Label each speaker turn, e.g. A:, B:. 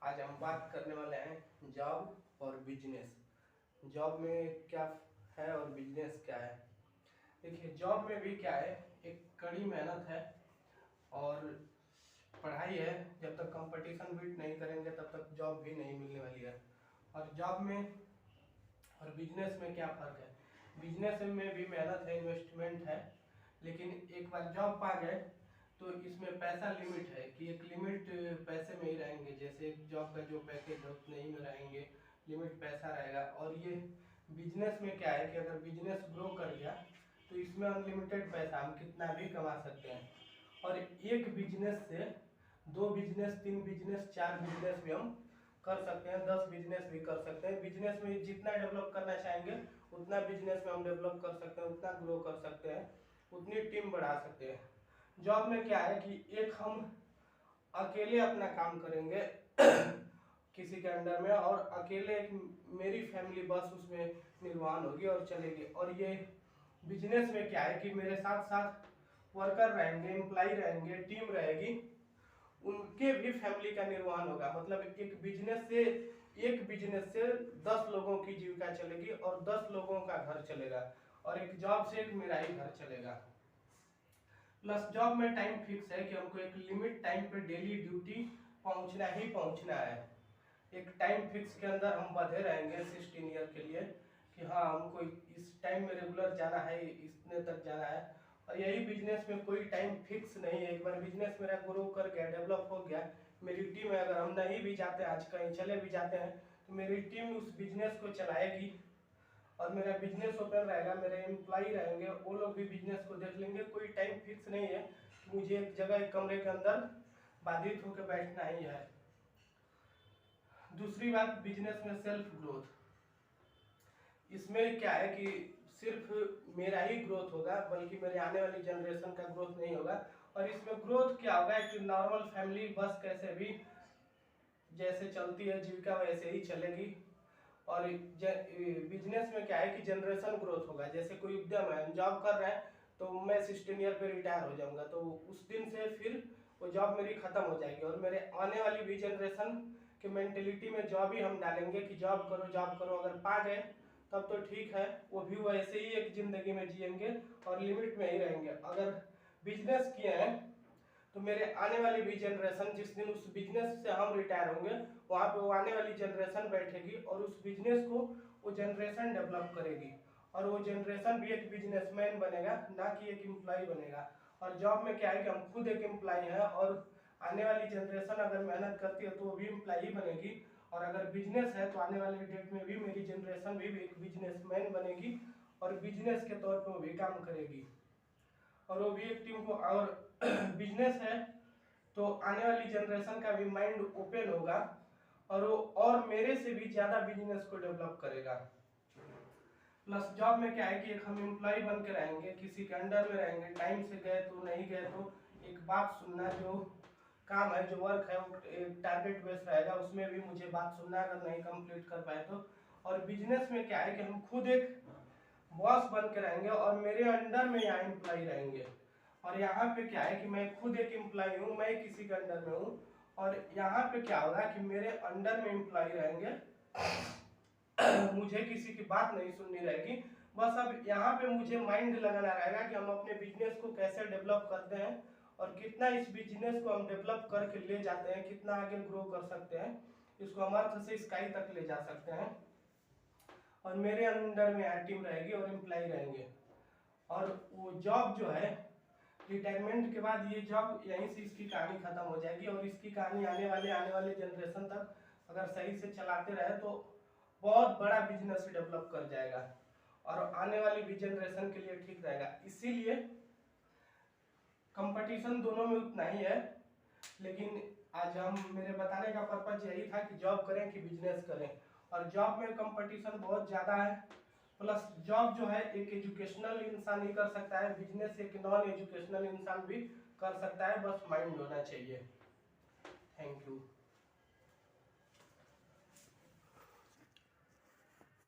A: आज हम बात करने वाले हैं जॉब और बिजनेस। जॉब में क्या है और बिजनेस क्या है। देखिए, जॉब में भी क्या है, एक कड़ी मेहनत है और पढ़ाई है। जब तक कंपटीशन बीट नहीं करेंगे तब तक जॉब भी नहीं मिलने वाली है। और जॉब में और बिजनेस में क्या फ़र्क है। बिजनेस में भी मेहनत है, इन्वेस्टमेंट है, लेकिन एक बार जॉब पा गए तो इसमें पैसा लिमिट है कि एक लिमिट पैसे में ही रहेंगे। जैसे जॉब का जो पैकेज है उतने ही में रहेंगे, लिमिट पैसा रहेगा। और ये बिजनेस में क्या है कि अगर बिजनेस ग्रो कर गया तो इसमें अनलिमिटेड पैसा हम कितना भी कमा सकते हैं। और एक बिजनेस से 2 बिजनेस, 3 बिजनेस, 4 बिजनेस भी हम कर सकते हैं, 10 बिजनेस भी कर सकते हैं। बिजनेस में जितना डेवलप करना चाहेंगे उतना बिजनेस में हम डेवलप कर सकते हैं, उतना ग्रो कर सकते हैं, उतनी टीम बढ़ा सकते हैं। जॉब में क्या है कि एक हम अकेले अपना काम करेंगे किसी के अंडर में, और अकेले एक मेरी फैमिली बस उसमें निर्वाहन होगी और चलेगी। और ये बिजनेस में क्या है कि मेरे साथ साथ वर्कर रहेंगे, एम्प्लाई रहेंगे, टीम रहेगी, उनके भी फैमिली का निर्वाहन होगा। मतलब एक बिजनेस से 10 लोगों की जीविका चलेगी और 10 लोगों का घर चलेगा। और एक जॉब से एक मेरा ही घर चलेगा। प्लस जॉब में टाइम फिक्स है कि हमको एक लिमिट टाइम पे डेली ड्यूटी पहुंचना ही पहुंचना है। एक टाइम फिक्स के अंदर हम बंधे रहेंगे 16 ईयर के लिए कि हाँ हमको इस टाइम में रेगुलर जाना है, इतने तक जाना है। और यही बिजनेस में कोई टाइम फिक्स नहीं है। एक बार बिजनेस मेरा ग्रो कर गया, डेवलप हो गया, मेरी टीम है, अगर हम नहीं भी जाते, आज कहीं चले भी जाते हैं तो मेरी टीम उस बिजनेस को चलाएगी और मेरा बिजनेस ओपन रहेगा, मेरे एम्प्लॉई रहेंगे, वो लोग भी बिजनेस को देख लेंगे। कोई टाइम फिक्स नहीं है कि मुझे एक जगह एक कमरे के अंदर बाधित होकर बैठना ही है। दूसरी बात, बिजनेस में सेल्फ ग्रोथ। इसमें क्या है कि सिर्फ मेरा ही ग्रोथ होगा, बल्कि मेरे आने वाली जनरेशन का ग्रोथ नहीं होगा। और इसमें ग्रोथ क्या होगा कि नॉर्मल फैमिली बस कैसे भी जैसे चलती है जीविका वैसे ही चलेगी। और बिजनेस में क्या है कि जनरेशन ग्रोथ होगा। जैसे कोई उद्यम है, हम जॉब कर रहे हैं तो मैं 16 ईयर पे रिटायर हो जाऊंगा, तो उस दिन से फिर वो जॉब मेरी खत्म हो जाएगी। और मेरे आने वाली भी जनरेशन की मेंटेलिटी में जॉब ही हम डालेंगे कि जॉब करो जॉब करो। अगर पा गए तब तो ठीक है, वो भी वैसे ही एक जिंदगी में जिएंगे और लिमिट में ही रहेंगे। अगर बिजनेस किए हैं तो मेरे आने वाली भी जनरेशन, जिस दिन उस बिजनेस से हम रिटायर होंगे, वहाँ पे वो आने वाली जनरेशन बैठेगी और उस बिजनेस को वो जनरेशन डेवलप करेगी। और वो जनरेशन भी एक बिजनेसमैन बनेगा, ना कि एक एम्प्लॉय बनेगा। और जॉब में क्या है कि हम खुद एक एम्प्लॉय हैं और आने वाली जनरेशन अगर मेहनत करती है तो वो भी एम्प्लॉय बनेगी। और अगर बिजनेस है तो आने वाले डेट में भी मेरी जनरेशन भी एक बिजनेसमैन बनेगी और बिजनेस के तौर पर वो भी काम करेगी और वो भी एक टीम को। और बिजनेस है तो आने वाली जनरेशन का भी माइंड ओपन होगा और वो और मेरे से भी ज्यादा बिजनेस को डेवलप करेगा। प्लस जॉब में क्या है कि एक हम एम्प्लॉय बन के रहेंगे, किसी के अंडर में रहेंगे, टाइम से गए तो नहीं गए तो एक बात सुनना, जो काम है जो वर्क है वो एक टारगेट बेस रहेगा, उसमें भी मुझे बात सुनना अगर नहीं कंप्लीट कर पाए तो। और बिजनेस में क्या है कि हम खुद एक बॉस बन के रहेंगे और मेरे अंडर में यहाँ एम्प्लॉय रहेंगे। और यहाँ पे क्या है कि मैं खुद एक एम्प्लॉय हूँ, मैं किसी के अंडर में हूँ। और यहाँ पे क्या होगा कि मेरे अंडर में एम्प्लॉय रहेंगे मुझे किसी की बात नहीं सुननी रहेगी। बस अब यहाँ पे मुझे माइंड लगाना रहेगा कि हम अपने बिजनेस को कैसे डेवलप करते हैं और कितना इस बिजनेस को हम डेवलप करके ले जाते हैं, कितना आगे ग्रो कर सकते हैं, इसको हम अर्थ से स्काई तक ले जा सकते हैं। और मेरे अंडर में टीम रहेगी और एम्प्लॉय रहेंगे। और वो जॉब जो है, रिटायरमेंट के बाद ये जॉब यहीं से इसकी कहानी खत्म हो जाएगी और इसकी कहानी आने वाले जनरेशन तक अगर सही से चलाते रहे तो बहुत बड़ा बिजनेस डेवलप कर जाएगा और आने वाली भी जनरेशन के लिए ठीक रहेगा। इसीलिए कंपटीशन दोनों में उतना ही है, लेकिन आज मेरे बताने का पर्पज यही था कि जॉब करें कि बिजनेस करें। और जॉब में कंपटीशन बहुत ज़्यादा है। प्लस जॉब जो है एक एजुकेशनल इंसान ही कर सकता है, बिजनेस एक नॉन एजुकेशनल इंसान भी कर सकता है, बस माइंड होना चाहिए। Thank you.